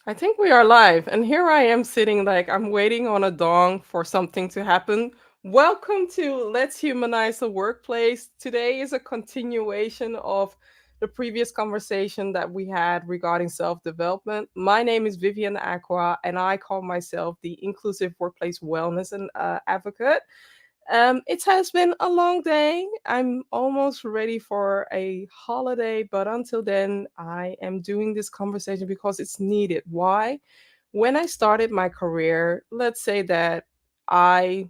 I think we are live, and here I am sitting like I'm waiting on a dong for something to happen. Welcome to Let's Humanize the Workplace. Today is a continuation of the previous conversation that we had regarding self development. My name is Vivian Acquah, and I call myself the Inclusive Workplace Wellness and Advocate. It has been a long day. I'm almost ready for a holiday, but until then, I am doing this conversation because it's needed. Why? When I started my career, let's say that I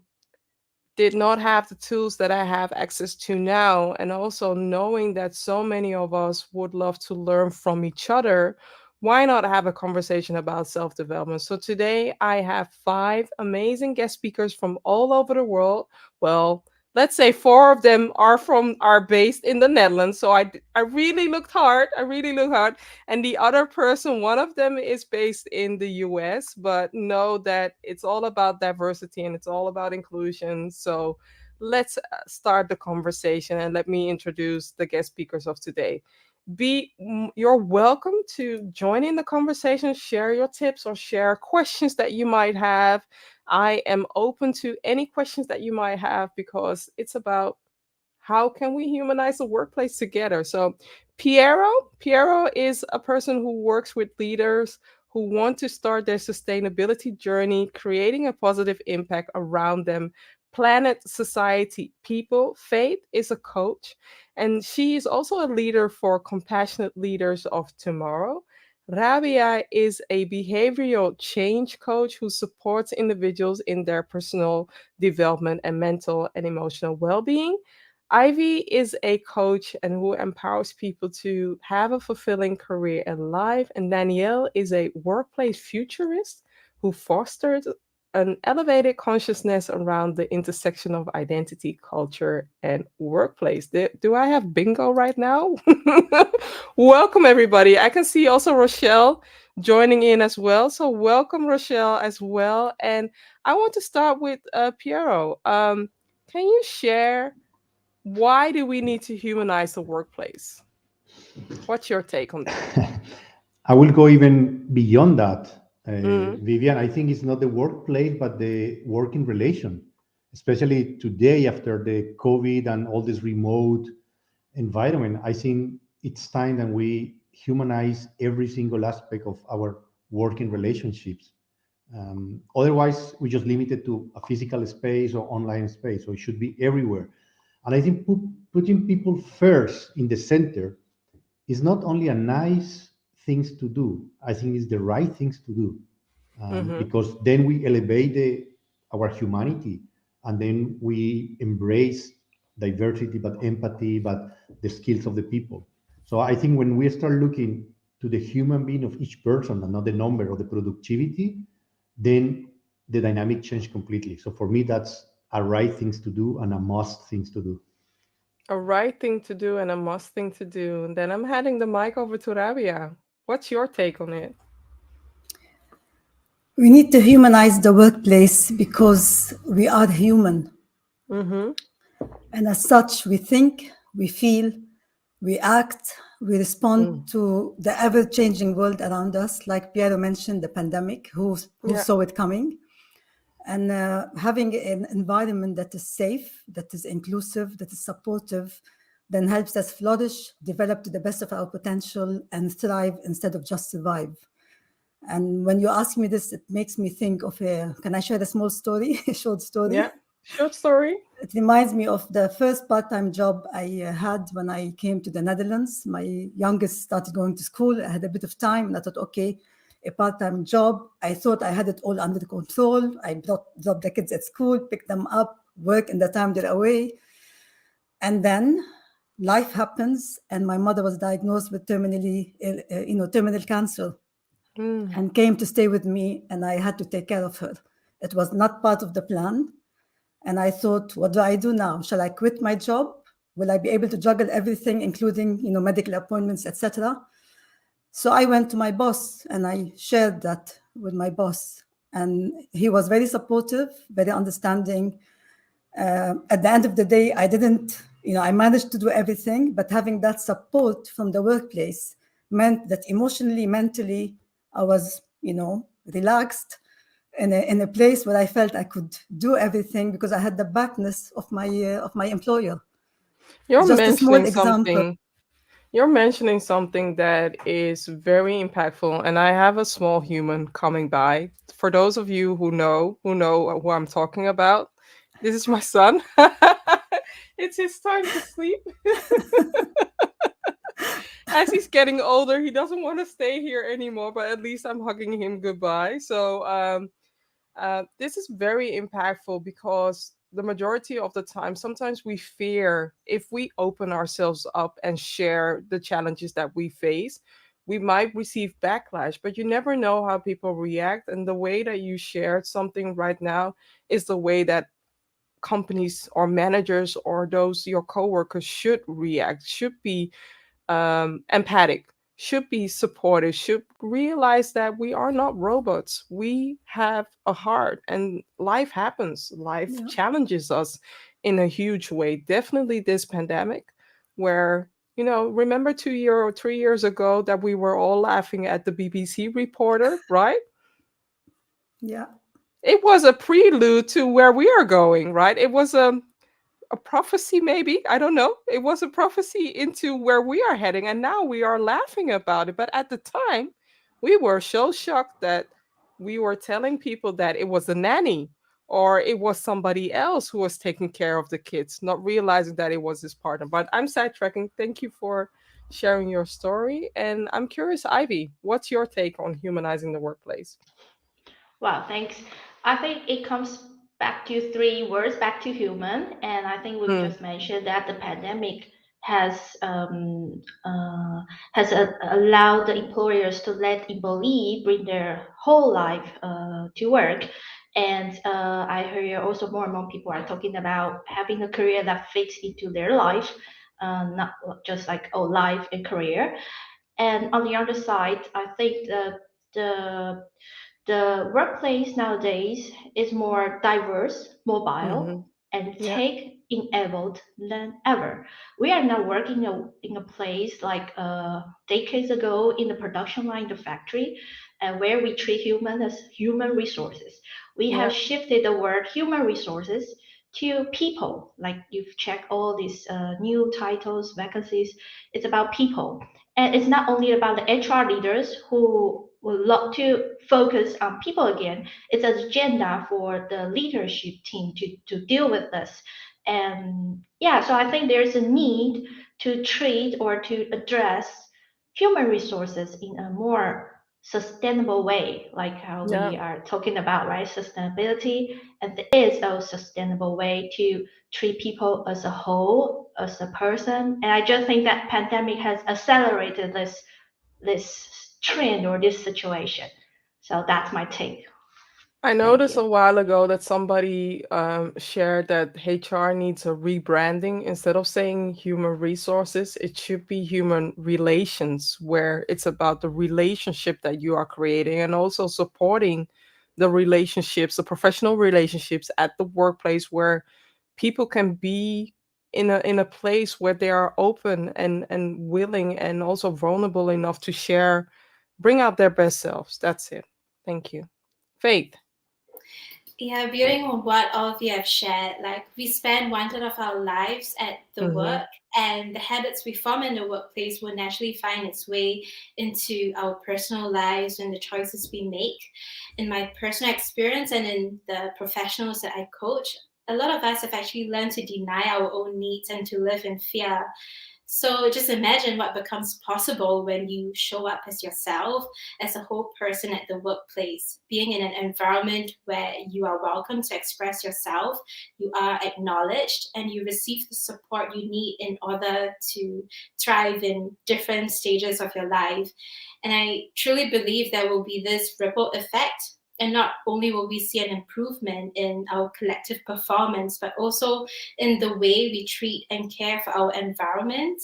did not have the tools that I have access to now, and also knowing that so many of us would love to learn from each other, why not have a conversation about self development? So today I have five amazing guest speakers from all over the world. Well, let's say four of them are based in the Netherlands. So I really looked hard. I really looked hard. And the other person, one of them is based in the US, but know that it's all about diversity and it's all about inclusion. So let's start the conversation and let me introduce the guest speakers of today. You're welcome to join in the conversation, share your tips or share questions that you might have. I am open to any questions that you might have because it's about how can we humanize the workplace together? So Piero is a person who works with leaders who want to start their sustainability journey, creating a positive impact around them. Planet, society, people. Faith is a coach, and she is also a leader for Compassionate Leaders of Tomorrow. Rabia is a behavioral change coach who supports individuals in their personal development and mental and emotional well being. Ivy is a coach and who empowers people to have a fulfilling career and life. And Danielle is a workplace futurist who fosters an elevated consciousness around the intersection of identity, culture, and workplace. Do I have bingo right now? Welcome, everybody. I can see also Rochelle joining in as well. So, welcome, Rochelle, as well. And I want to start with Piero. Can you share? Why do we need to humanize the workplace? What's your take on that? I will go even beyond that, Mm, Vivian. I think it's not the workplace, but the working relation, especially today after the COVID and all this remote environment. I think it's time that we humanize every single aspect of our working relationships. Otherwise, we just limit it to a physical space or online space. So it should be everywhere. And I think putting people first in the center is not only a nice things to do. I think it's the right things to do, mm-hmm. because then we elevate our humanity, and then we embrace diversity, but empathy, but the skills of the people. So I think when we start looking to the human being of each person and not the number or the productivity, then the dynamic change completely. So for me, that's a right things to do and a must things to do. A right thing to do and a must thing to do. And then I'm handing the mic over to Rabia. What's your take on it? We need to humanize the workplace because we are human. Mm-hmm. And as such, we think, we feel, we act, we respond Mm. to the ever changing world around us. Like Piero mentioned, the pandemic, who Yeah. saw it coming? And having an environment that is safe, that is inclusive, that is supportive, then helps us flourish, develop to the best of our potential, and thrive instead of just survive. And when you ask me this, it makes me think of can I share a small story, a short Yeah. story? Short story. It reminds me of the first part-time job I had when I came to the Netherlands. My youngest started going to school. I had a bit of time and I thought, okay, a part-time job. I thought I had it all under control. I dropped the kids at school, picked them up, work in the time they're away. And then life happens and my mother was diagnosed with terminal cancer Mm. and came to stay with me, and I had to take care of her. It was not part of the plan. And I thought, what do I do now? Shall I quit my job? Will I be able to juggle everything, including medical appointments, etc.? So I went to my boss and I shared that with my boss. And he was very supportive, very understanding. At the end of the day, I managed to do everything, but having that support from the workplace meant that emotionally, mentally, I was relaxed in a place where I felt I could do everything because I had the backness of my employer. You're Just a small mentioning example. something. You're mentioning something that is very impactful, and I have a small human coming by. For those of you who know who I'm talking about, this is my son. It's his time to sleep. As he's getting older, he doesn't want to stay here anymore, but at least I'm hugging him goodbye. So this is very impactful because the majority of the time, sometimes we fear if we open ourselves up and share the challenges that we face, we might receive backlash, but you never know how people react. And the way that you shared something right now is the way that companies or managers or those your coworkers should react, should be empathic, should be supportive, should realize that we are not robots. We have a heart and life happens. Life Yeah. challenges us in a huge way. Definitely this pandemic, where, remember 2 year or 3 years ago that we were all laughing at the BBC reporter, right? Yeah. It was a prelude to where we are going, right? It was a prophecy, maybe, I don't know, it was a prophecy into where we are heading, and now we are laughing about it. But at the time we were so shocked that we were telling people that it was a nanny or it was somebody else who was taking care of the kids, not realizing that it was his partner. But I'm sidetracking. Thank you for sharing your story, and I'm curious, Ivy, what's your take on humanizing the workplace? Wow, thanks. I think it comes back to three words, back to human. And I think we've Mm, just mentioned that the pandemic has allowed the employers to let employee bring their whole life to work. And I hear also more and more people are talking about having a career that fits into their life, not just like, oh, life and career. And on the other side, I think the the workplace nowadays is more diverse, mm-hmm. mobile, and Yeah. tech enabled than ever. We are now working in a place like decades ago in the production line, the factory, and where we treat human as human resources. We have Yeah. shifted the word human resources to people. Like you've checked all these new titles, vacancies. It's about people, and it's not only about the HR leaders who would love to focus on people again. It's an agenda for the leadership team to deal with this. And yeah, so I think there's a need to treat or to address human resources in a more sustainable way, like how Yeah. we are talking about, right? Sustainability. And there is a sustainable way to treat people as a whole, as a person. And I just think that pandemic has accelerated this trend or this situation. So that's my take. I Thank noticed you. a while ago that somebody shared that HR needs a rebranding. Instead of saying human resources, it should be human relations, where it's about the relationship that you are creating and also supporting the relationships, the professional relationships at the workplace, where people can be in a place where they are open and willing and also vulnerable enough to share, bring out their best selves. That's it. Thank you. Faith. Yeah, building on what all of you have shared, like we spend 1/3 of our lives at the Mhm. work, and the habits we form in the workplace will naturally find its way into our personal lives and the choices we make. In my personal experience and in the professionals that I coach, a lot of us have actually learned to deny our own needs and to live in fear. So just imagine what becomes possible when you show up as yourself, as a whole person at the workplace, being in an environment where you are welcome to express yourself, you are acknowledged, and you receive the support you need in order to thrive in different stages of your life. And I truly believe there will be this ripple effect. And not only will we see an improvement in our collective performance, but also in the way we treat and care for our environment.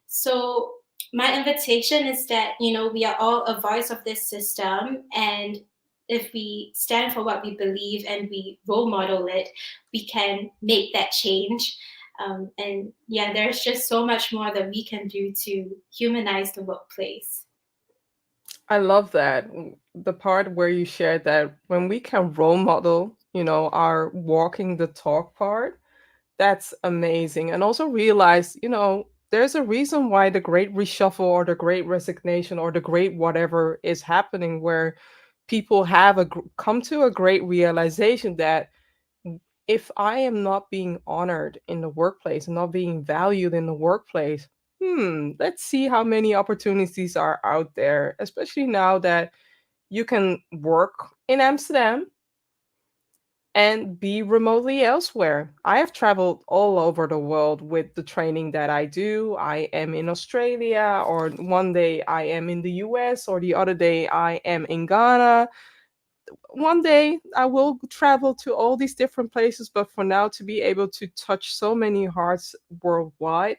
So my invitation is that, we are all a voice of this system, and if we stand for what we believe and we role model it, we can make that change. And yeah, there's just so much more that we can do to humanize the workplace. I love that. The part where you shared that when we can role model, our walking the talk part, that's amazing. And also realize, there's a reason why the great reshuffle or the great resignation or the great whatever is happening, where people have come to a great realization that if I am not being honored in the workplace and not being valued in the workplace, let's see how many opportunities are out there, especially now that you can work in Amsterdam and be remotely elsewhere. I have traveled all over the world with the training that I do. I am in Australia, or one day I am in the US, or the other day I am in Ghana. One day I will travel to all these different places, but for now, to be able to touch so many hearts worldwide,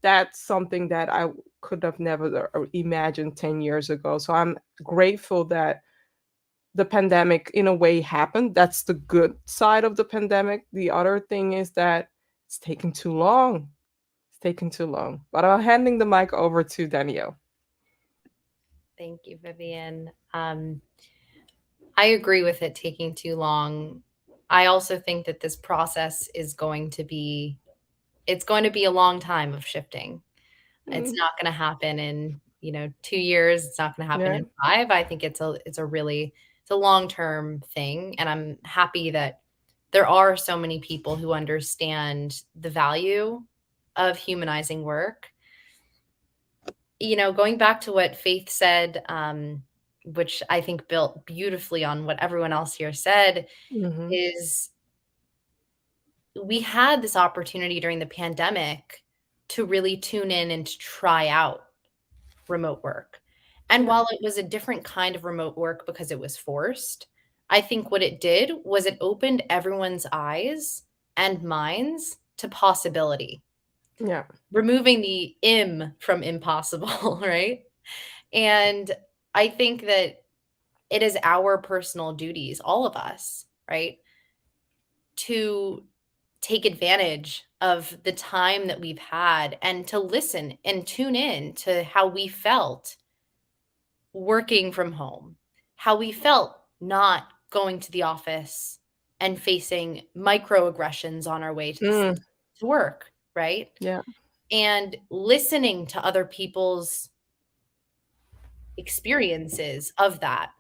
that's something that I could have never imagined 10 years ago. So I'm grateful that the pandemic in a way happened. That's the good side of the pandemic. The other thing is that it's taken too long. It's taken too long. But I'm handing the mic over to Danielle. Thank you, Vivian. I agree with it taking too long. I also think that this process is going to be it's going to be a long time of shifting. It's Mm, not going to happen in, 2 years. It's not going to happen yeah, in 5. I think it's a long-term thing, and I'm happy that there are so many people who understand the value of humanizing work. Going back to what Faith said, which I think built beautifully on what everyone else here said, hmm, is we had this opportunity during the pandemic to really tune in and to try out remote work. And yeah, while it was a different kind of remote work because it was forced, I think what it did was it opened everyone's eyes and minds to possibility, yeah, removing the im from impossible, right? And I think that it is our personal duties, all of us, right, to take advantage of the time that we've had and to listen and tune in to how we felt working from home, how we felt not going to the office and facing microaggressions on our way mm, to work, right? yeah, And listening to other people's experiences of that.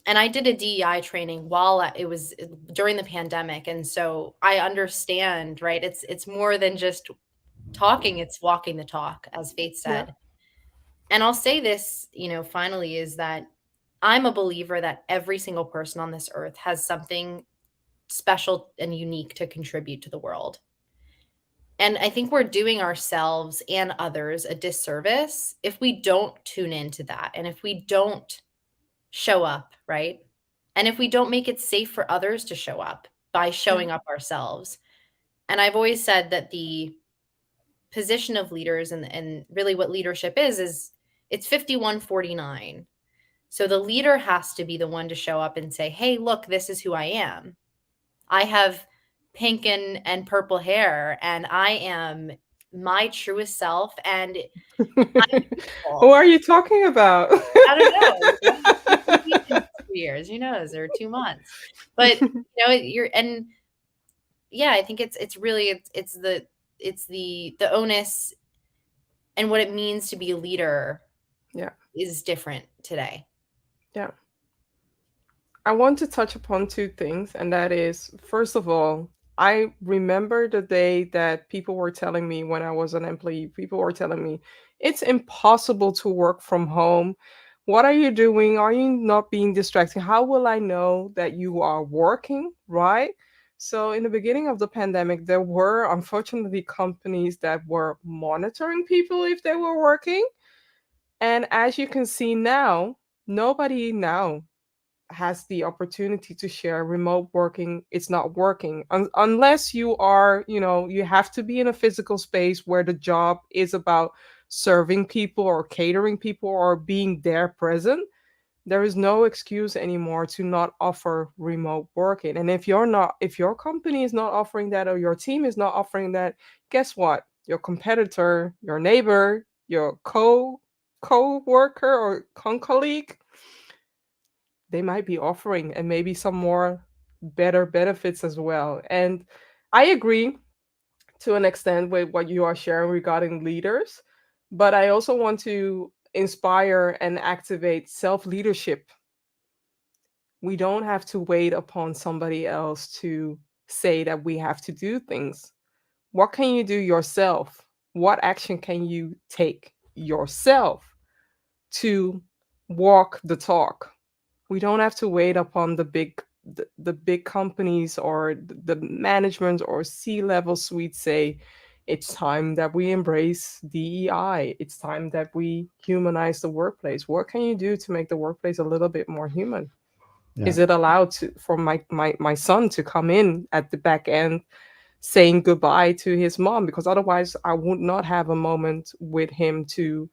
And I did a DEI training it was during the pandemic, and so I understand, right? It's more than just talking, it's walking the talk, as Faith yeah, said. And I'll say this, finally, is that I'm a believer that every single person on this earth has something special and unique to contribute to the world. And I think we're doing ourselves and others a disservice if we don't tune into that and if we don't show up, right? And if we don't make it safe for others to show up by yeah, showing up ourselves. And I've always said that the position of leaders and really what leadership is it's 51-49. So the leader has to be the one to show up and say, hey, look, this is who I am. I have pink and purple hair, and I am my truest self, and I'm Who beautiful. are you talking about? I don't know. Maybe in 2 years, who knows, or 2 months. But you're and yeah, I think it's really it's the onus and what it means to be a leader Yeah, is different today. yeah. I want to touch upon two things, and that is, first of all, I remember the day that people were telling me when I was an employee, people were telling me, it's impossible to work from home. What are you doing? Are you not being distracted? How will I know that you are working? Right? So, in the beginning of the pandemic, there were unfortunately companies that were monitoring people if they were working. And as you can see now, nobody now has the opportunity to share remote working. It's not working unless you are, you have to be in a physical space where the job is about serving people or catering people or being there present. There is no excuse anymore to not offer remote working. And if your company is not offering that or your team is not offering that, guess what? Your competitor, your neighbor, your co co-worker or colleague, they might be offering and maybe some more better benefits as well. And I agree to an extent with what you are sharing regarding leaders, but I also want to inspire and activate self leadership. We don't have to wait upon somebody else to say that we have to do things. What can you do yourself? What action can you take yourself to walk the talk? We don't have to wait upon the big companies or the management or C-level suites say it's time that we embrace DEI. It's time that we humanize the workplace. What can you do to make the workplace a little bit more human? Yeah. Is it allowed to for my son to come in at the back end saying goodbye to his mom? Because otherwise I would not have a moment with him to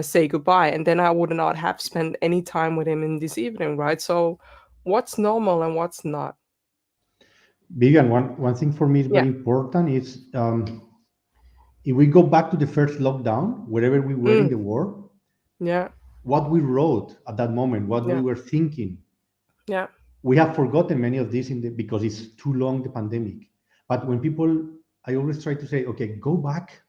say goodbye, and then I would not have spent any time with him in this evening, right? So what's normal and what's not? Vivian, one thing for me is Yeah. very important is if we go back to the first lockdown, wherever we were in Mm. the world, Yeah. what we wrote at that moment, what we Yeah. were thinking, Yeah. we have forgotten many of this because it's too long, the pandemic. But when people, I always try to say, okay, go back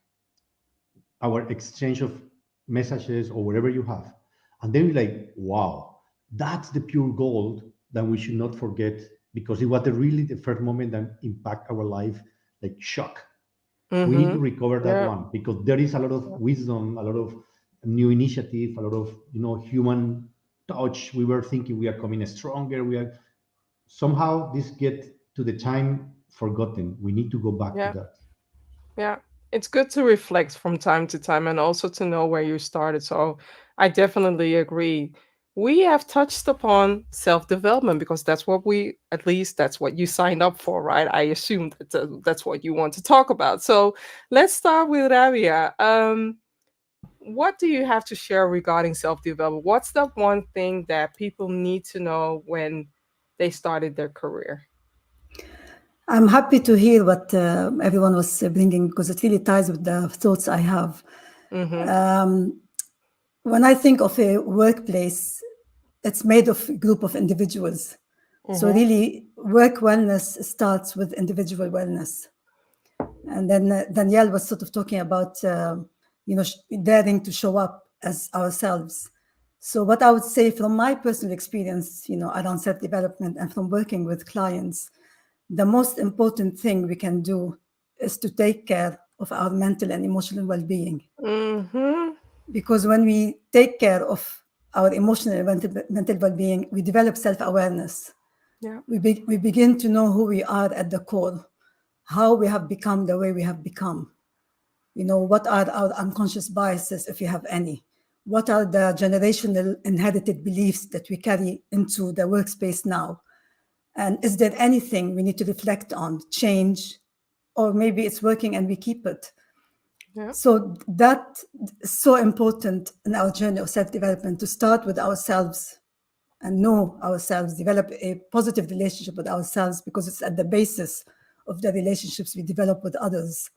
our exchange of messages or whatever you have, and then we're like, wow, that's the pure gold that we should not forget, because it was really the first moment that impact our life, like shock. We need to Mm-hmm. recover that Yeah. one, because there is a lot of Yeah. wisdom, a lot of new initiative, a lot of human touch. We were thinking we are coming stronger. We are somehow this get to the time forgotten. We need to go back to Yeah. that. Yeah. It's good to reflect from time to time and also to know where you started. So I definitely agree. We have touched upon self-development because that's what we, at least that's what you signed up for, right? I assume that that's what you want to talk about. So let's start with Rawia. What do you have to share regarding self-development? What's the one thing that people need to know when they started their career? I'm happy to hear what everyone was bringing, because it really ties with the thoughts I have. Mm-hmm. When I think of a workplace, it's made of a group of individuals. So Mm-hmm. really, work wellness starts with individual wellness. And then Danielle was sort of talking about, daring to show up as ourselves. So what I would say from my personal experience, around self-development and from working with clients, the most important thing we can do is to take care of our mental and emotional well-being. Mm-hmm. Because when we take care of our emotional and mental well-being, we develop self-awareness. Yeah. We begin to know who we are at the core, how we have become the way we have become. What are our unconscious biases, if you have any? What are the generational inherited beliefs that we carry into the workspace now? And is there anything we need to reflect on, change, or maybe it's working and we keep it? Yeah. So that is so important in our journey of self-development, to start with ourselves and know ourselves, develop a positive relationship with ourselves, because it's at the basis of the relationships we develop with others.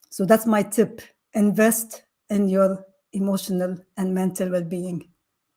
So that's my tip. Invest in your emotional and mental well-being.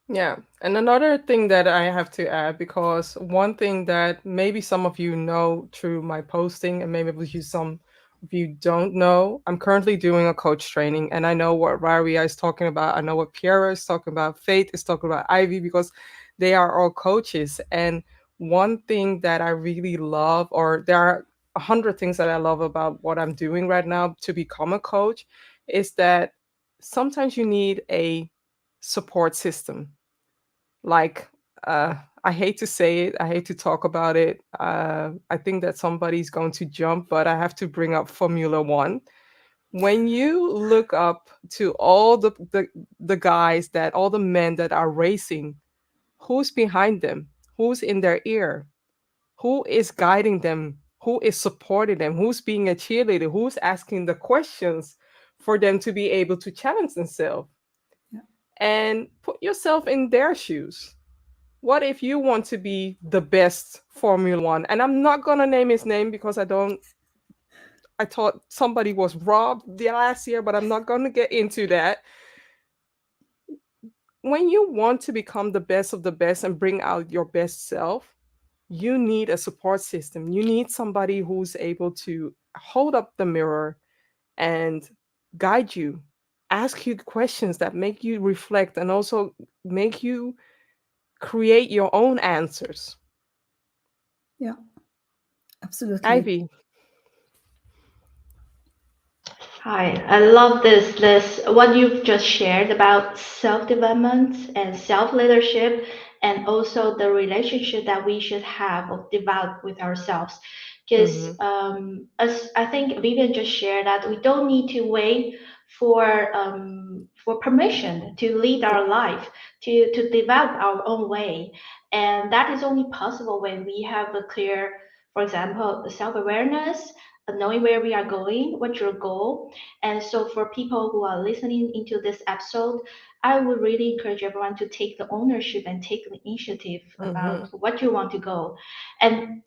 Yeah. And another thing that I have to add, because one thing that maybe some of you know through my posting, and maybe some of you don't know, I'm currently doing a coach training, and I know what Raria is talking about. I know what Piero is talking about. Faith is talking about Ivy, because they are all coaches. And one thing that I really love, or there are 100 things that I love about what I'm doing right now to become a coach, is that sometimes you need a support system. Like, I hate to say it, I hate to talk about it. I think that somebody's going to jump, but I have to bring up Formula One. When you look up to all the guys, that all the men that are racing, who's behind them? Who's in their ear? Who is guiding them? Who is supporting them? Who's being a cheerleader? Who's asking the questions for them to be able to challenge themselves? Yeah. And put yourself in their shoes. What if you want to be the best Formula One? And I'm not gonna name his name because I thought somebody was robbed the last year, but I'm not gonna get into that. when you want to become the best of the best and bring out your best self, you need a support system. You need somebody who's able to hold up the mirror and guide you, ask you questions that make you reflect and also make you create your own answers. Yeah, absolutely. Ivy. Hi, I love this what you've just shared about self-development and self-leadership and also the relationship that we should have or develop with ourselves. Because Mm-hmm. as I think Vivian just shared that we don't need to wait for permission to lead Yeah. our life, to develop our own way. And that is only possible when we have a clear, for example, self-awareness, knowing where we are going, what's your goal. And so for people who are listening into this episode, I would really encourage everyone to take the ownership and take the initiative Mm-hmm. about what you want to go. And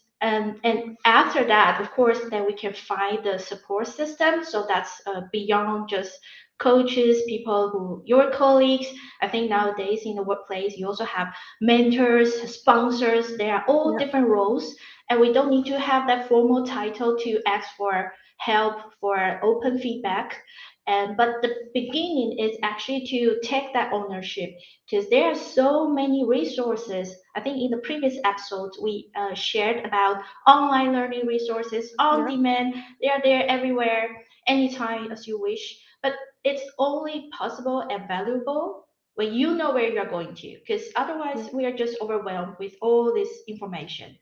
after that, of course, then we can find the support system. So that's beyond just coaches, people who your colleagues. I think nowadays in the workplace, you also have mentors, sponsors. They are all Yeah. different roles, and we don't need to have that formal title to ask for help for open feedback. And but the beginning is actually to take that ownership, because there are so many resources. I think in the previous episodes we shared about online learning resources on Yeah. demand. They are there everywhere, anytime as you wish. But it's only possible and valuable when you know where you're going to, because otherwise Yeah. we are just overwhelmed with all this information.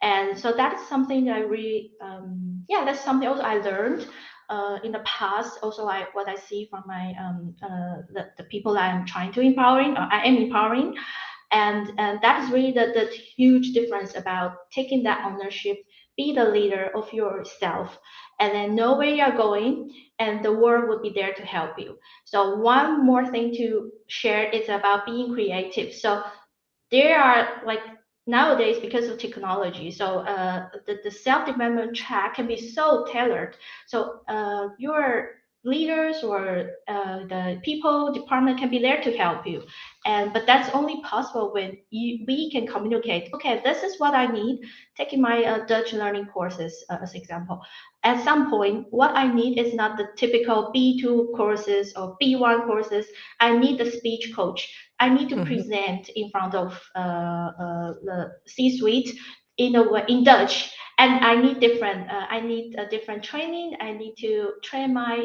And so that's something that I really, yeah, that's something also I learned in the past. Also, what I see from my the people that I'm trying to empowering, or I am empowering, and that is really the huge difference about taking that ownership, be the leader of yourself, and then know where you're going, and the world will be there to help you. So one more thing to share is about being creative. So there are like nowadays, because of technology, so the self-development track can be so tailored. So your leaders or the people department can be there to help you, and but that's only possible when we can communicate. Okay, this is what I need. Taking my Dutch learning courses as example, at some point what I need is not the typical B2 courses or B1 courses. I need the speech coach. I need to Mm-hmm. present in front of the C-suite in Dutch, and I need different. I need a different training. I need to train my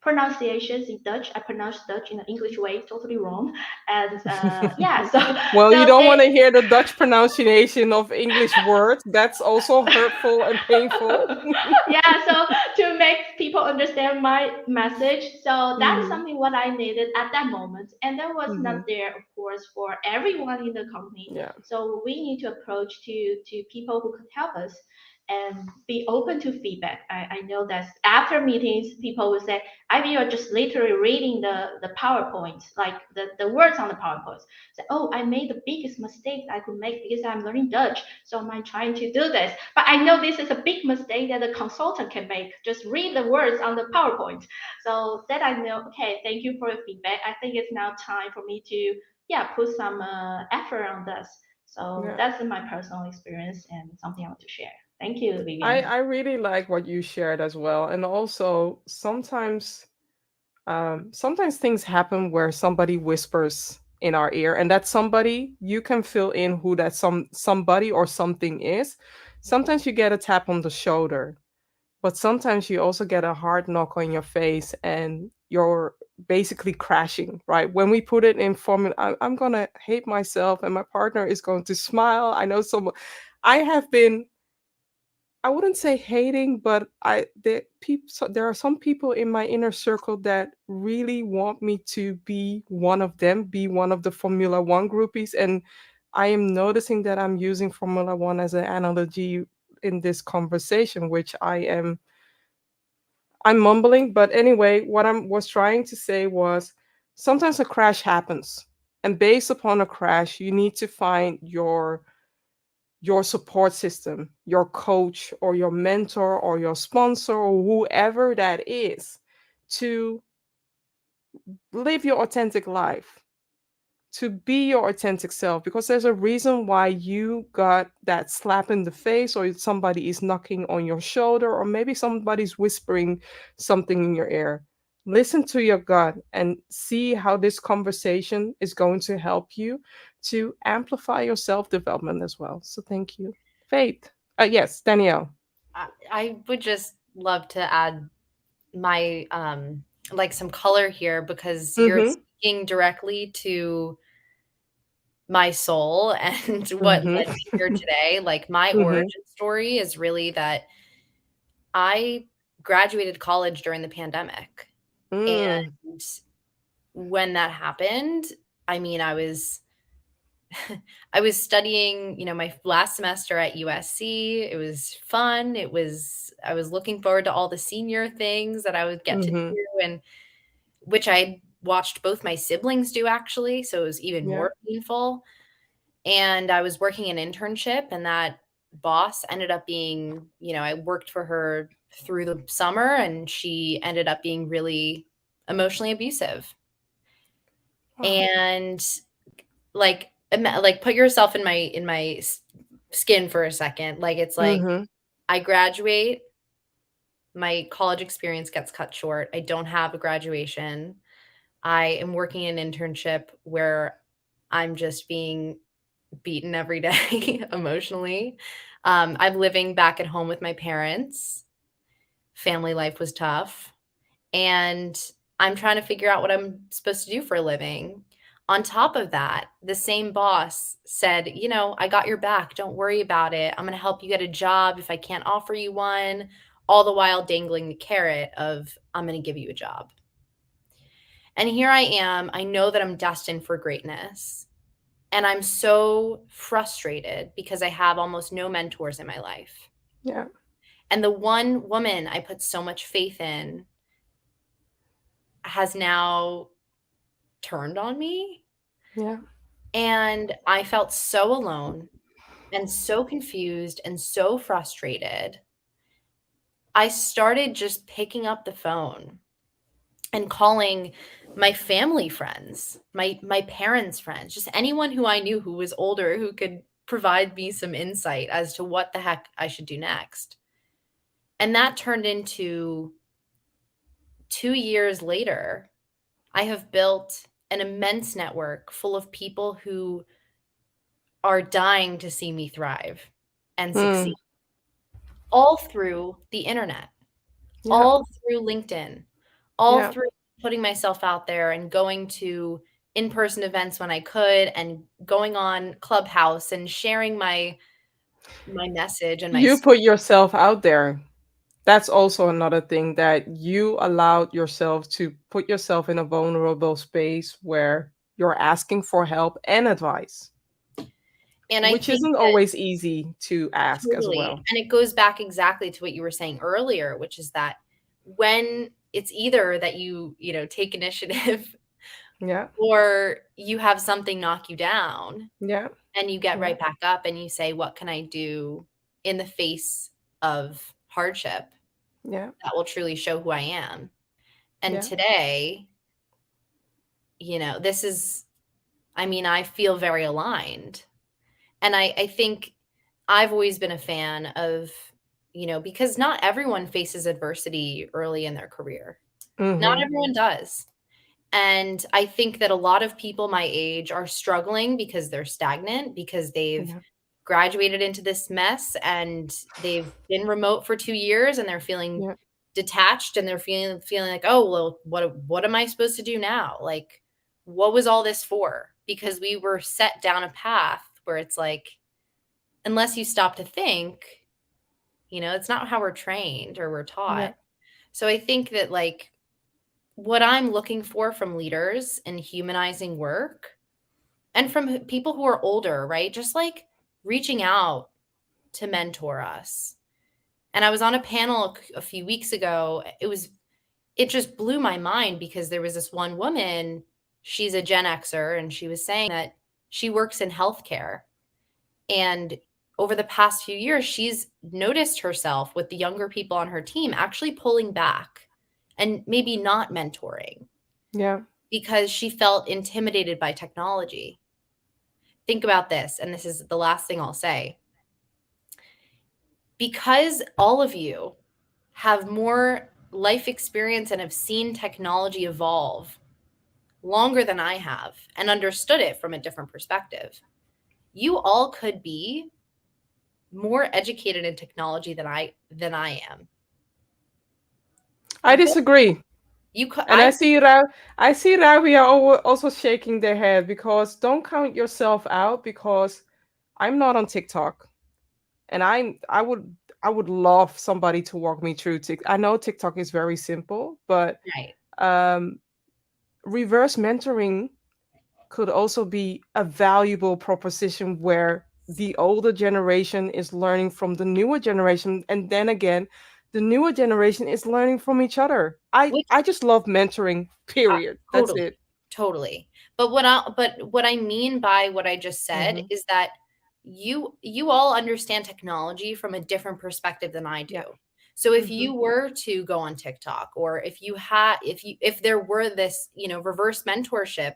pronunciations in Dutch. I pronounce Dutch in an English way, totally wrong. And yeah, so Well, you so don't want to it, hear the Dutch pronunciation of English words. That's also hurtful and painful. yeah, so to make people understand my message, so that is Mm-hmm. something what I needed at that moment, and that was not Mm-hmm. there, of course, for everyone in the company. Yeah. So we need to approach to people who could help us and be open to feedback. I know that after meetings people will say, I mean, you're just literally reading the PowerPoint, like the words on the PowerPoint. Say, oh, I made the biggest mistake I could make because I'm learning Dutch. So I'm trying to do this. But I know this is a big mistake that a consultant can make. Just read the words on the PowerPoint. So that I know, okay, thank you for your feedback. I think it's now time for me to, yeah, put some effort on this. So Yeah. that's my personal experience and something I want to share. Thank you, I Vivian. I really like what you shared as well. And also sometimes things happen where somebody whispers in our ear, and that somebody, you can fill in who that somebody or something is. Sometimes you get a tap on the shoulder, but sometimes you also get a hard knock on your face and you're basically crashing, right? When we put it in formula, I'm gonna hate myself and my partner is going to smile. I know some, I have been, I wouldn't say hating, but there are some people in my inner circle that really want me to be one of them, be one of the Formula One groupies. And I am noticing that I'm using Formula One as an analogy in this conversation, which I'm mumbling. But anyway, what I was trying to say was sometimes a crash happens. And based upon a crash, you need to find your support system, your coach or your mentor or your sponsor or whoever that is, to live your authentic life. to be your authentic self, because there's a reason why you got that slap in the face, or somebody is knocking on your shoulder, or maybe somebody's whispering something in your ear. Listen to your gut and see how this conversation is going to help you to amplify your self-development as well. So thank you. Faith. Yes, Danielle. I would just love to add my like some color here, because you're Mm-hmm. speaking directly to my soul and what Mm-hmm. led me here today. Like, my Mm-hmm. origin story is really that I graduated college during the pandemic. Mm. And when that happened, I mean, I was studying, my last semester at USC. It was fun. I was looking forward to all the senior things that I would get to Mm-hmm. do, and which I watched both my siblings do, actually. So it was even Yeah. more painful. And I was working an internship, and that boss ended up being, I worked for her through the summer, and she ended up being really emotionally abusive. Wow. And like put yourself in my skin for a second. Like, it's like, Mm-hmm. I graduate, my college experience gets cut short. I don't have a graduation. I am working an internship where I'm just being beaten every day emotionally. I'm living back at home with my parents. Family life was tough. And I'm trying to figure out what I'm supposed to do for a living. On top of that, the same boss said, I got your back. Don't worry about it. I'm going to help you get a job if I can't offer you one, all the while dangling the carrot of, I'm going to give you a job. And here I am. I know that I'm destined for greatness. And I'm so frustrated because I have almost no mentors in my life. Yeah. And the one woman I put so much faith in has now turned on me. Yeah. And I felt so alone and so confused and so frustrated. I started just picking up the phone and calling my family friends, my parents' friends, just anyone who I knew who was older, who could provide me some insight as to what the heck I should do next. And that turned into 2 years later, I have built an immense network full of people who are dying to see me thrive and Mm. succeed, all through the internet, Yeah. all through LinkedIn, all Yeah. through putting myself out there and going to in-person events when I could, and going on Clubhouse and sharing my message and my You put yourself out there. That's also another thing, that you allowed yourself to put yourself in a vulnerable space where you're asking for help and advice, and I which think isn't that always easy to ask as totally. well. And it goes back exactly to what you were saying earlier, which is that when it's either that take initiative Yeah. or you have something knock you down, Yeah. and you get Yeah. right back up and you say, what can I do in the face of hardship Yeah. that will truly show who I am? And Yeah. today, this is, I feel very aligned. And I think I've always been a fan of, because not everyone faces adversity early in their career. Not Mm-hmm. everyone does. And I think that a lot of people my age are struggling because they're stagnant, because they've Yeah. graduated into this mess and they've been remote for 2 years, and they're feeling Yeah. detached, and they're feeling like, oh, well, what am I supposed to do now? Like, what was all this for? Because we were set down a path where it's like, unless you stop to think, it's not how we're trained or we're Yeah. taught. So I think that, like, what I'm looking for from leaders in humanizing work, and from people who are older, right? Just like reaching out to mentor us. And I was on a panel a few weeks ago. It just blew my mind, because there was this one woman, she's a Gen Xer, and she was saying that she works in healthcare. And over the past few years, she's noticed herself with the younger people on her team actually pulling back and maybe not mentoring. Yeah. because she felt intimidated by technology. Think about this, and this is the last thing I'll say. Because all of you have more life experience and have seen technology evolve longer than I have and understood it from a different perspective, you all could be more educated in technology than I am. I disagree. You could, And I see Rawia also shaking their head, because don't count yourself out, because I'm not on TikTok, and I would love somebody to walk me through TikTok. I know TikTok is very simple, but right. Reverse mentoring could also be a valuable proposition, where the older generation is learning from the newer generation, and then again the newer generation is learning from each other. I just love mentoring, period. That's it. Totally. But what I mean by what I just said is that you all understand technology from a different perspective than I do. Yeah. So if you were to go on TikTok, or if there were this, reverse mentorship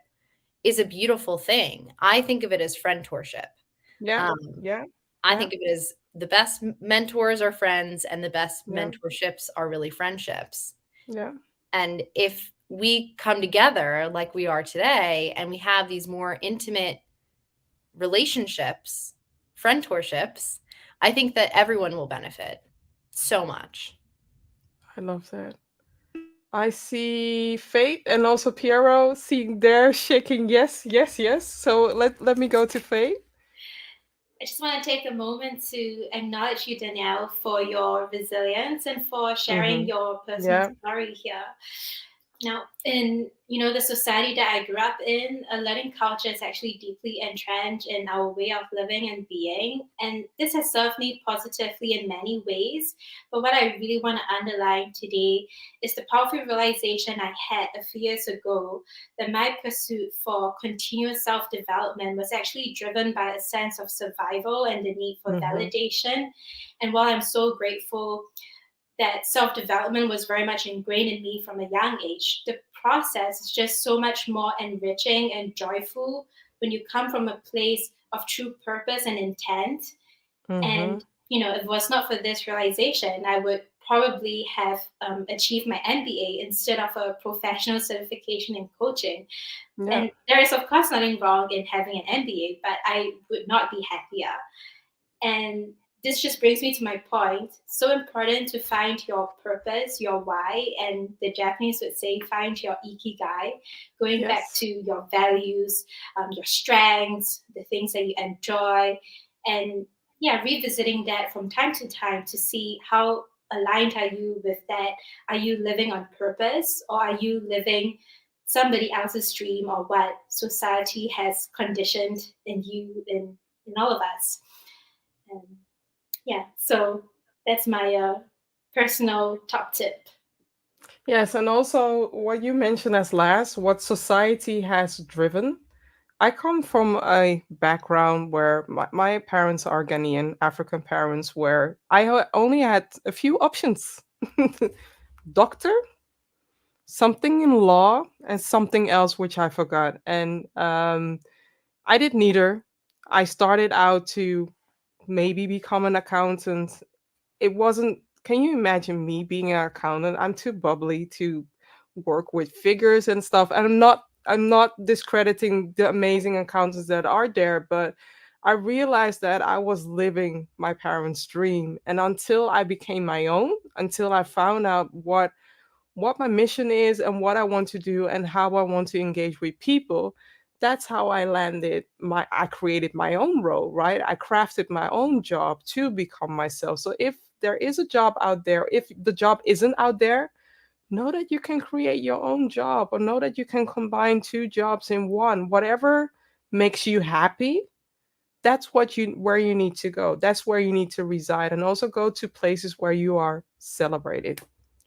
is a beautiful thing. I think of it as friendtorship. Yeah. I think of it as the best mentors are friends, and the best Yeah. mentorships are really friendships. Yeah. And if we come together like we are today, and we have these more intimate relationships, friendships, I think that everyone will benefit so much. I love that. I see Faith and also Piero seeing there shaking yes, yes, yes. So let me go to Faith. I just want to take a moment to acknowledge you, Danielle, for your resilience and for sharing your personal story here. Now, in the society that I grew up in, a learning culture is actually deeply entrenched in our way of living and being, and this has served me positively in many ways. But what I really want to underline today is the powerful realization I had a few years ago that my pursuit for continuous self-development was actually driven by a sense of survival and the need for validation. And while I'm so grateful that self-development was very much ingrained in me from a young age, the process is just so much more enriching and joyful when you come from a place of true purpose and intent. And, if it was not for this realization, I would probably have achieved my MBA instead of a professional certification in coaching. Yeah. And there is, of course, nothing wrong in having an MBA, but I would not be happier. And this just brings me to my point. So important to find your purpose, your why, and the Japanese would say find your ikigai, going back to your values, your strengths, the things that you enjoy, and revisiting that from time to time to see how aligned are you with that. Are you living on purpose, or are you living somebody else's dream, or what society has conditioned in you, in all of us? So that's my personal top tip. Yes, and also what you mentioned as last, what society has driven. I come from a background where my parents are Ghanaian, African parents, where I only had a few options. Doctor, something in law, and something else which I forgot. And I did neither. I started out to maybe become an accountant. It wasn't, can you imagine me being an accountant? I'm too bubbly to work with figures and stuff. And I'm not discrediting the amazing accountants that are there, but I realized that I was living my parents' dream. And until I became my own, until I found out what my mission is and what I want to do and how I want to engage with people, that's how I created my own role, right? I crafted my own job to become myself. So if there is a job out there, if the job isn't out there, know that you can create your own job, or know that you can combine two jobs in one. Whatever makes you happy, that's where you need to go. That's where you need to reside, and also go to places where you are celebrated.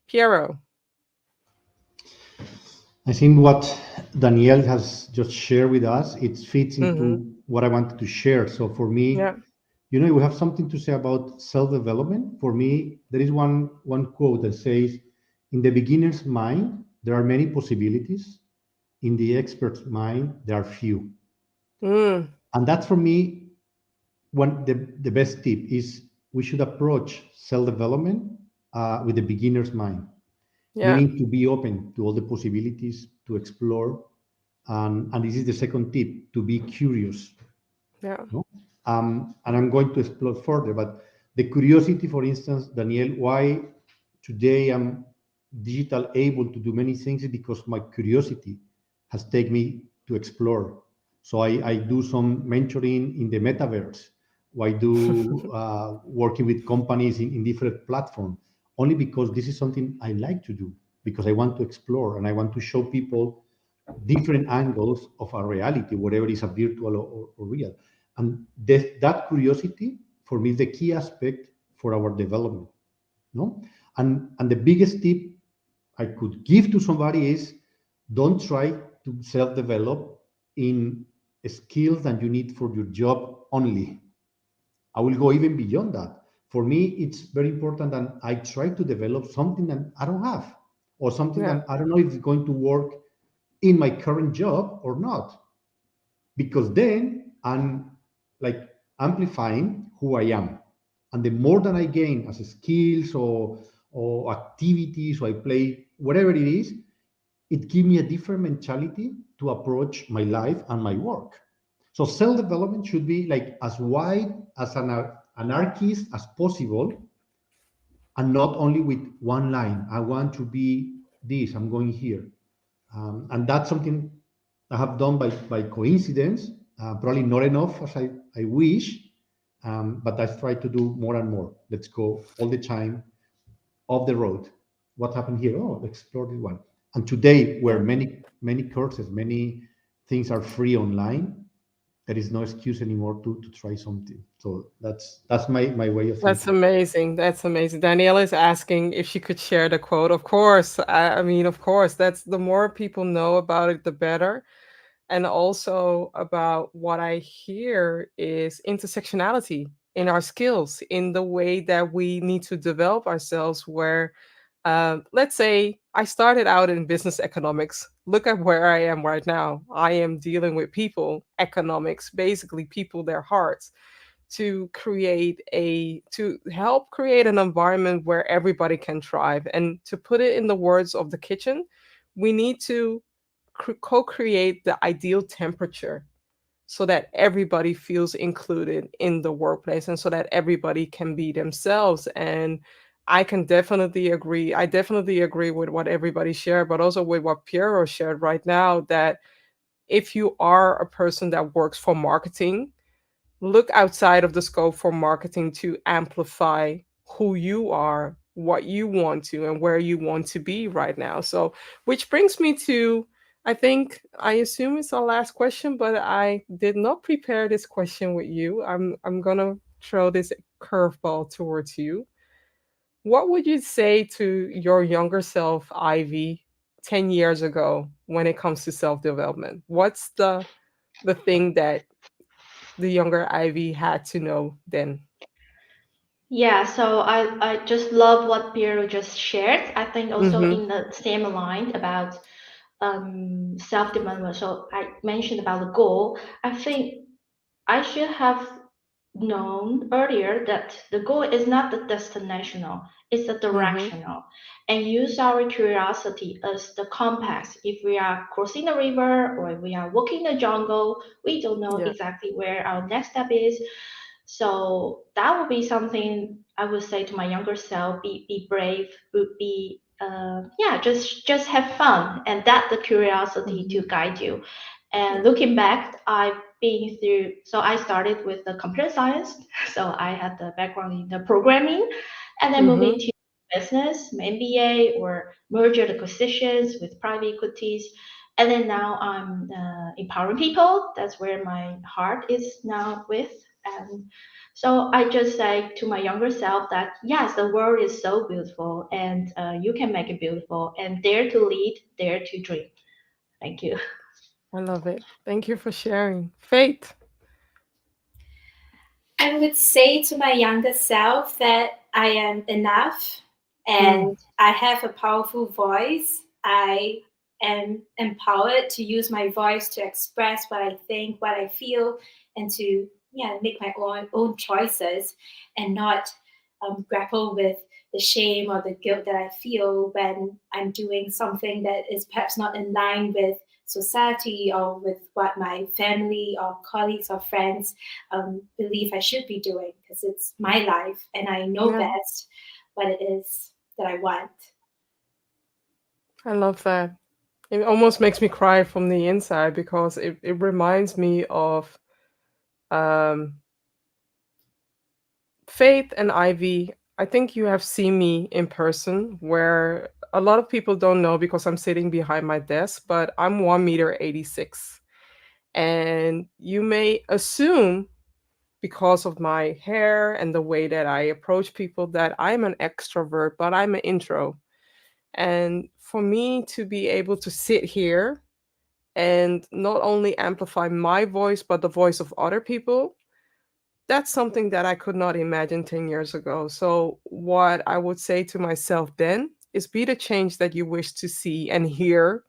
Piero. I think what Danielle has just shared with us, it fits into what I wanted to share. So for me, we have something to say about self-development. For me, there is one quote that says, "In the beginner's mind, there are many possibilities. in the expert's mind, there are few. Mm, And that's for me the best tip is we should approach self-development with the beginner's mind. We yeah. need to be open to all the possibilities to explore. And this is the second tip, to be curious. Yeah. No? And I'm going to explore further, but the curiosity, for instance, Danielle, why today I'm digital able to do many things is because my curiosity has taken me to explore. So I do some mentoring in the metaverse. I do working with companies in different platforms, only because this is something I like to do, because I want to explore and I want to show people different angles of our reality, whatever is a virtual or real. And that curiosity, for me, is the key aspect for our development. No? And the biggest tip I could give to somebody is don't try to self-develop in skills that you need for your job only. I will go even beyond that. For me, it's very important that I try to develop something that I don't have, or something Yeah. that I don't know if it's going to work in my current job or not, because then I'm like amplifying who I am. And the more that I gain as skills or activities, or I play, whatever it is, it gives me a different mentality to approach my life and my work. So self-development should be like as wide as an anarchist as possible, and not only with one line. I want to be this, I'm going here. And that's something I have done by coincidence, probably not enough as I wish, but I try to do more and more. Let's go all the time off the road. What happened here? Oh, explore this one. And today, where Yeah. many courses, many things are free online, there is no excuse anymore to try something. So that's my way of That's thinking. amazing. That's amazing. Danielle is asking if she could share the quote. Of course. I mean, of course, that's the more people know about it, the better. And also about what I hear is intersectionality in our skills, in the way that we need to develop ourselves. Where, let's say, I started out in business economics. Look at where I am right now. I am dealing with people economics, basically people, their hearts, to help create an environment where everybody can thrive. And to put it in the words of the kitchen, we need to co-create the ideal temperature so that everybody feels included in the workplace and so that everybody can be themselves. And I can definitely agree. I definitely agree with what everybody shared, but also with what Piero shared right now, that if you are a person that works for marketing, look outside of the scope for marketing to amplify who you are, what you want to, and where you want to be right now. So, which brings me to, I assume it's our last question, but I did not prepare this question with you. I'm gonna throw this curveball towards you. What would you say to your younger self, Ivy, 10 years ago when it comes to self-development? What's the thing that the younger Ivy had to know then? Yeah, so I just love what Piero just shared. I think also Mm-hmm. in the same line about self-development. So I mentioned about the goal. I think I should have known earlier that the goal is not the destinational, it's the Mm-hmm. directional. And use our curiosity as the compass. If we are crossing the river or if we are walking the jungle, we don't know Yeah. exactly where our next step is. So that would be something I would say to my younger self: be brave, would be yeah, just have fun, and that the curiosity Mm-hmm. to guide you. And Yeah. looking back, I've been through. So I started with the computer science, so I had the background in the programming, and then moving Mm-hmm. to business, MBA or merger and acquisitions with private equities. And then now I'm empowering people. That's where my heart is now with. And so I just say to my younger self that yes, the world is so beautiful, and you can make it beautiful, and dare to lead, dare to dream. Thank you. I love it. Thank you for sharing. Faith. I would say to my younger self that I am enough Mm. and I have a powerful voice. I am empowered to use my voice to express what I think, what I feel, and to make my own choices, and not grapple with the shame or the guilt that I feel when I'm doing something that is perhaps not in line with society or with what my family or colleagues or friends believe I should be doing, because it's my life and I know Yeah. best what it is that I want. I love that. It almost makes me cry from the inside because it reminds me of um, Faith and Ivy. I think you have seen me in person, where a lot of people don't know because I'm sitting behind my desk, but I'm 1 meter 86. And you may assume, because of my hair and the way that I approach people, that I'm an extrovert, but I'm an intro. And for me to be able to sit here and not only amplify my voice, but the voice of other people, that's something that I could not imagine 10 years ago. So, what I would say to myself then is be the change that you wish to see and hear,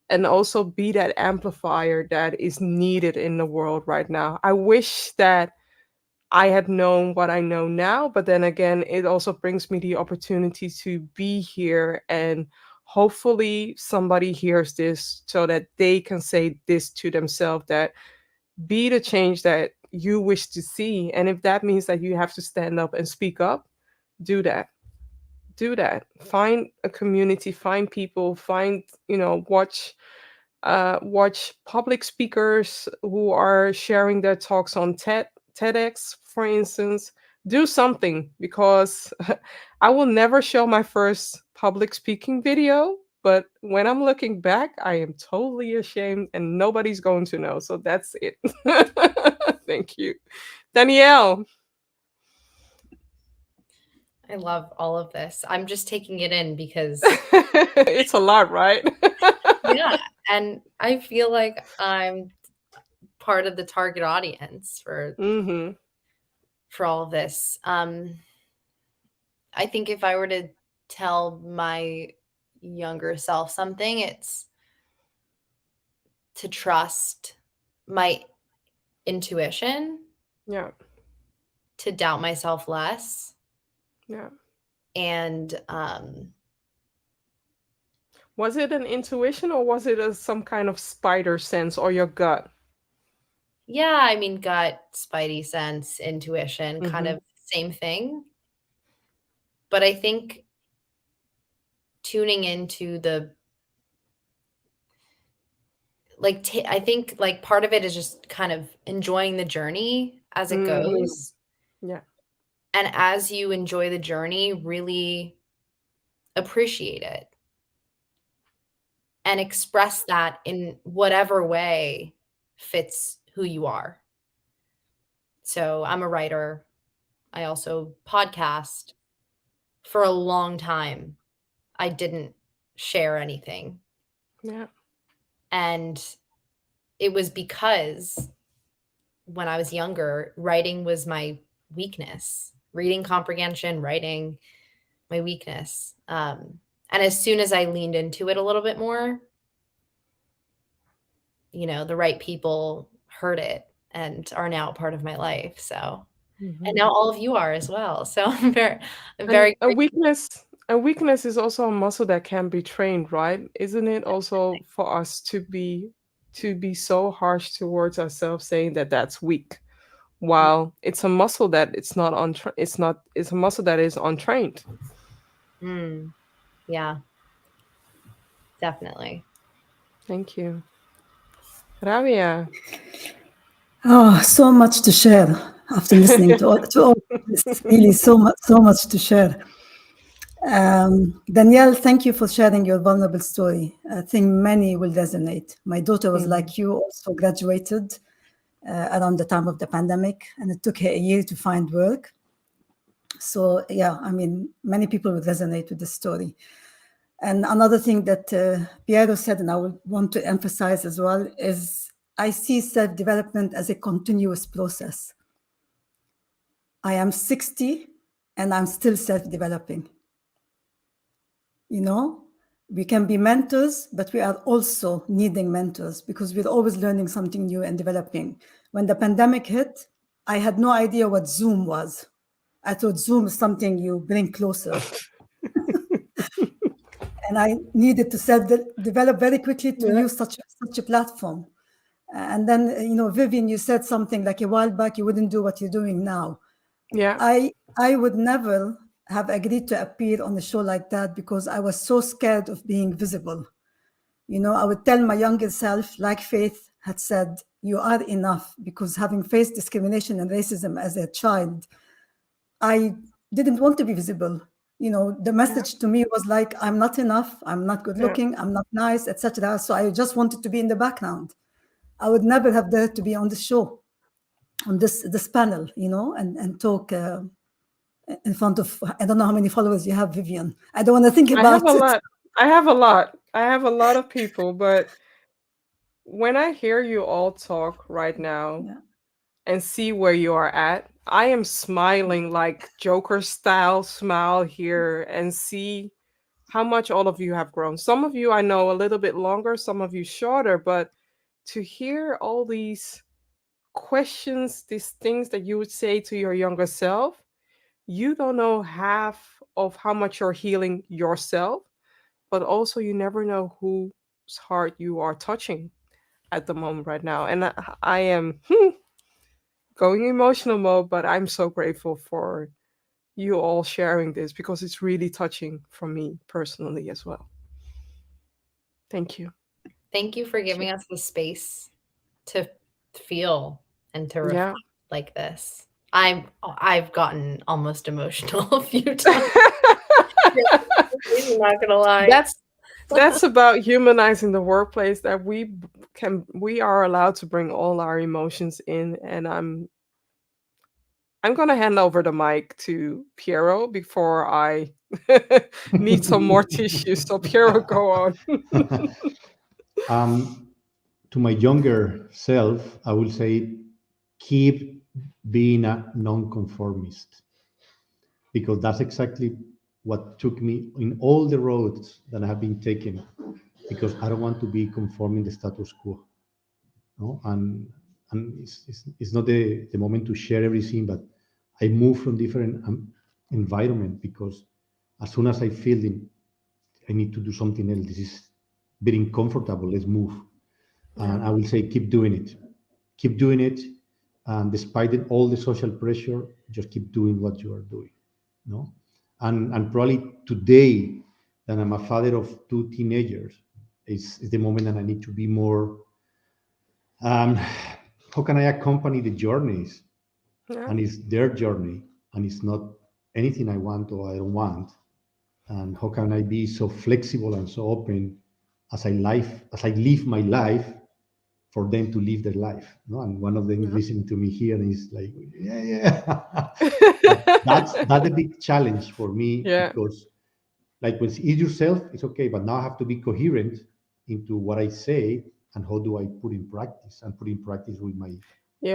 and also be that amplifier that is needed in the world right now. I wish that I had known what I know now, but then again, it also brings me the opportunity to be here, and hopefully somebody hears this so that they can say this to themselves, that be the change that you wish to see. And if that means that you have to stand up and speak up, do that. Do that. Find a community, find people, find, watch public speakers who are sharing their talks on TEDx, for instance. Do something, because I will never show my first public speaking video, but when I'm looking back, I am totally ashamed and nobody's going to know. So that's it. Thank you. Danielle. I love all of this. I'm just taking it in because It's a lot, right? yeah, and I feel like I'm part of the target audience Mm-hmm. for all of this. I think if I were to tell my younger self something, it's to trust my intuition, Yeah. to doubt myself less, Yeah. and Was it an intuition, or was it some kind of spider sense or your gut? yeah, I mean, gut, spidey sense, intuition, kind Mm-hmm. of same thing. But I think tuning into the I think like part of it is just kind of enjoying the journey as it goes. Yeah. And as you enjoy the journey, really appreciate it and express that in whatever way fits who you are. So I'm a writer. I also podcast. For a long time, I didn't share anything. Yeah. And it was because when I was younger, writing was my weakness. Reading comprehension, writing, my weakness. And as soon as I leaned into it a little bit more, the right people heard it and are now a part of my life. So, and now all of you are as well. So I'm And very a weakness is also a muscle that can be trained, right? Isn't it also for us to be so harsh towards ourselves, saying that that's weak, while it's a muscle that it's a muscle that is untrained. yeah, definitely. Thank you. Rawia. Oh, so much to share after listening to all this. Really, so much to share. Danielle, thank you for sharing your vulnerable story. I think many will resonate. My daughter was like you, also graduated around the time of the pandemic, and it took her a year to find work. So yeah, I mean, many people will resonate with this story. And another thing that Piero said, and I would want to emphasize as well, is I see self-development as a continuous process. I am 60 and I'm still self-developing. We can be mentors, but we are also needing mentors because we're always learning something new and developing. When the pandemic hit, I had no idea what Zoom was. I thought Zoom is something you bring closer. And I needed to self-develop very quickly to Yeah. use such a platform. And then, Vivian, you said something like a while back, you wouldn't do what you're doing now. Yeah. I would never have agreed to appear on a show like that because I was so scared of being visible. I would tell my younger self, like Faith had said, you are enough, because having faced discrimination and racism as a child, I didn't want to be visible. The Yeah. message to me was like, I'm not enough, I'm not good Yeah. looking, I'm not nice, etc. So I just wanted to be in the background. I would never have dared to be on the show, on this panel, and talk in front of, I don't know how many followers you have, Vivian. I don't want to think I have a about it. lot. I have a lot. I have a lot of people, but when I hear you all talk right now Yeah. and see where you are at, I am smiling like Joker style smile here and see how much all of you have grown. Some of you I know a little bit longer, some of you shorter, but to hear all these questions, these things that you would say to your younger self, you don't know half of how much you're healing yourself, but also you never know whose heart you are touching at the moment right now. And I am going emotional mode, but I'm so grateful for you all sharing this because it's really touching for me personally as well. Thank you. Thank you for giving us the space to feel and to reflect Yeah. like this. I've gotten almost emotional a few times. I'm not gonna lie. That's about humanizing the workplace, that we are allowed to bring all our emotions in. And I'm gonna hand over the mic to Piero before I need some more tissue. So Piero, go on. um, to my younger self, I will say, keep being a nonconformist, because that's exactly what took me in all the roads that I have been taking, because I don't want to be conforming the status quo. No? And it's not the moment to share everything, but I move from different environment because as soon as I feel I need to do something else, this is very uncomfortable, let's move. And Yeah. I will say, keep doing it. And despite all the social pressure, just keep doing what you are doing. No, and probably today, that I'm a father of two teenagers, is the moment that I need to be more. How can I accompany the journeys? Yeah. And it's their journey, and it's not anything I want or I don't want. And how can I be so flexible and so open as I live my life, for them to live their life. No? And one of them is Yeah. listening to me here and is like, yeah, yeah. But that's a big challenge for me, Yeah. because like when it's yourself, it's okay, but now I have to be coherent into what I say and how do I put in practice, and put in practice with You my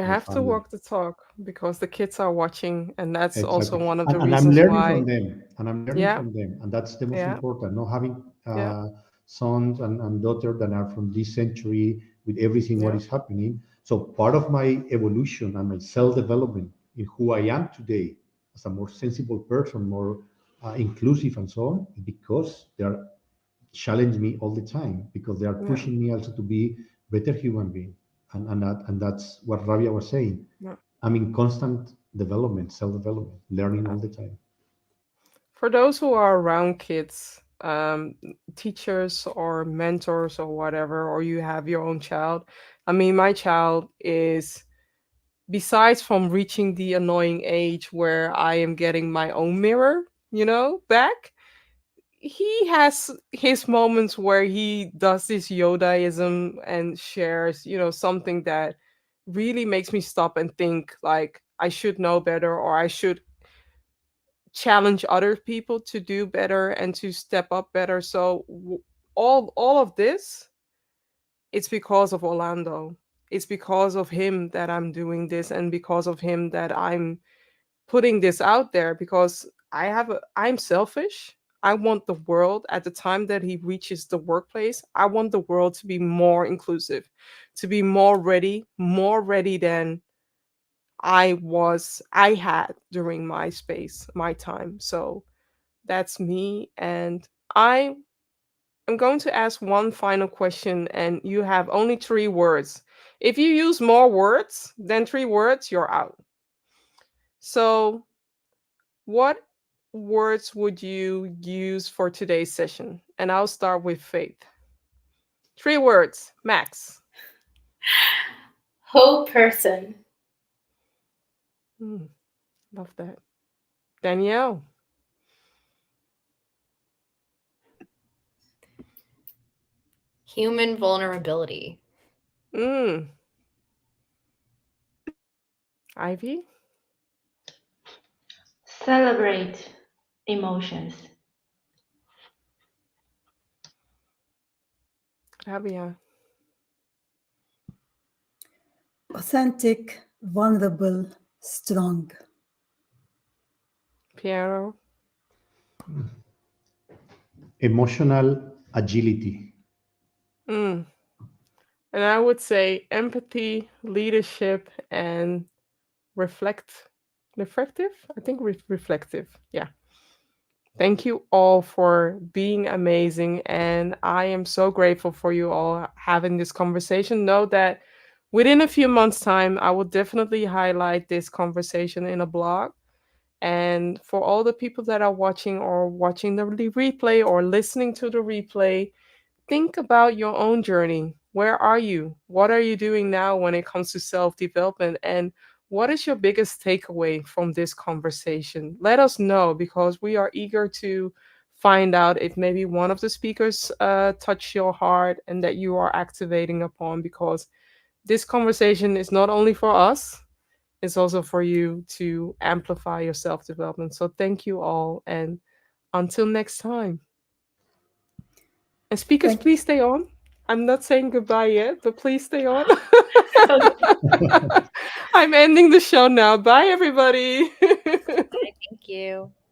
have to family. walk the talk because the kids are watching, and that's also Exactly. one of the And I'm reasons learning why. from them. And I'm learning Yeah. from them. And that's the most Yeah. important. Not having Yeah. sons and daughters that are from this century with everything what Yeah. is happening. So part of my evolution and my self-development in who I am today as a more sensible person, more inclusive and so on, because they are challenge me all the time, because they are Yeah. pushing me also to be better human being. And that's what Rawia was saying. Yeah. I'm in constant development, self-development, learning all the time. For those who are around kids, teachers or mentors or whatever, or you have your own child. I mean, my child is, besides from reaching the annoying age where I am getting my own mirror, back, he has his moments where he does this Yodaism and shares, something that really makes me stop and think like I should know better, or I should challenge other people to do better and to step up better. So all of this, it's because of Orlando. It's because of him that I'm doing this, and because of him that I'm putting this out there, because I'm selfish. I want the world at the time that he reaches the workplace, I want the world to be more inclusive, to be more ready than I had during my space, my time. So that's me. And I am going to ask one final question, and you have only 3 words. If you use more words than 3 words, you're out. So, what words would you use for today's session? And I'll start with Faith. 3 words, max. Whole person. Mm, love that. Danielle. Human vulnerability. Mm. Ivy. Celebrate emotions. Rabia. Authentic, vulnerable, strong. Piero. Emotional agility. Mm. And I would say empathy, leadership, and reflective. I think reflective. Yeah. Thank you all for being amazing. And I am so grateful for you all having this conversation. Know that within a few months' time, I will definitely highlight this conversation in a blog. And for all the people that are watching the replay or listening to the replay, think about your own journey. Where are you? What are you doing now when it comes to self development? And what is your biggest takeaway from this conversation? Let us know, because we are eager to find out if maybe one of the speakers touched your heart and that you are activating upon, because this conversation is not only for us, it's also for you to amplify your self development. So thank you all. And until next time. And speakers, Thank please stay on. I'm not saying goodbye yet, but please stay on. I'm ending the show now. Bye, everybody. Thank you.